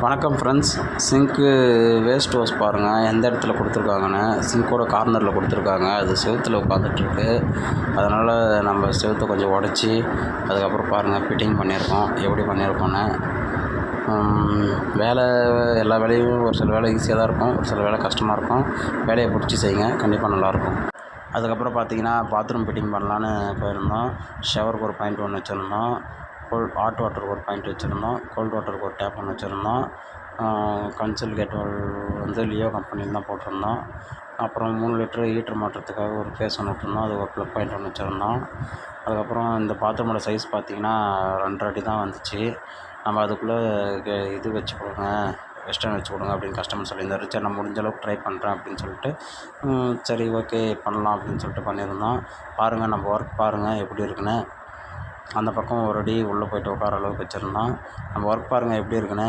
வணக்கம் friends. சிங்க்கு waste hose பாருங்கள் எந்த இடத்துல கொடுத்துருக்காங்கன்னு. சிங்க்கோட கார்னரில் கொடுத்துருக்காங்க. அது செவுத்தில் உட்காந்துட்ருக்கு. அதனால் நம்ம செவுத்தை கொஞ்சம் உடச்சி அதுக்கப்புறம் பாருங்கள் ஃபிட்டிங் பண்ணியிருக்கோம். எப்படி பண்ணியிருக்கோன்னு வேலை எல்லா வேலையும் ஒரு சில வேலை ஈஸியாக தான் இருக்கும், ஒரு சில வேலை கஷ்டமாக இருக்கும். வேலையை பிடிச்சி செய்யுங்க, கண்டிப்பாக நல்லாயிருக்கும். அதுக்கப்புறம் பார்த்திங்கன்னா பாத்ரூம் ஃபிட்டிங் பண்ணலான்னு போயிருந்தோம். ஷவருக்கு ஒரு பாயிண்ட் ஒன்று வச்சுருந்தோம். ஹாட் வாட்டருக்கு ஒரு பாயிண்ட் வச்சுருந்தோம். கோல்டு வாட்டருக்கு ஒரு டேப் ஒன்று வச்சுருந்தோம். கன்சோல் கேட் வந்து லியோ கம்பெனியில் தான் போட்டிருந்தோம். அப்புறம் 3 லிட்டரு ஹீட்ரு மாட்டுறதுக்காக ஒரு ஃபேஸ் ஒன்று விட்டுருந்தோம். அது ஒரு ப்ளக் பாயிண்ட் ஒன்று வச்சுருந்தோம். அதுக்கப்புறம் இந்த பாத்ரூமோட சைஸ் பார்த்திங்கன்னா 2.5 அடி தான் வந்துச்சு. நம்ம அதுக்குள்ளே இது வச்சு கொடுங்க, வெஸ்டர்ன் வச்சு கொடுங்க அப்படின்னு கஸ்டமர் சொல்லியிருந்தாரு. சரி, நான் முடிஞ்ச அளவுக்கு ட்ரை பண்ணுறேன் அப்படின்னு சொல்லிட்டு சரி ஓகே பண்ணலாம் அப்படின்னு சொல்லிட்டு பண்ணியிருந்தோம். பாருங்கள், நம்ம ஒர்க் பாருங்கள் எப்படி இருக்குன்னு. அந்த பக்கம் ஒரு அடி உள்ளே போய்ட்டு உட்கார அளவுக்கு வச்சுருந்தோம். நம்ம ஒர்க் பாருங்கள் எப்படி இருக்குன்னு.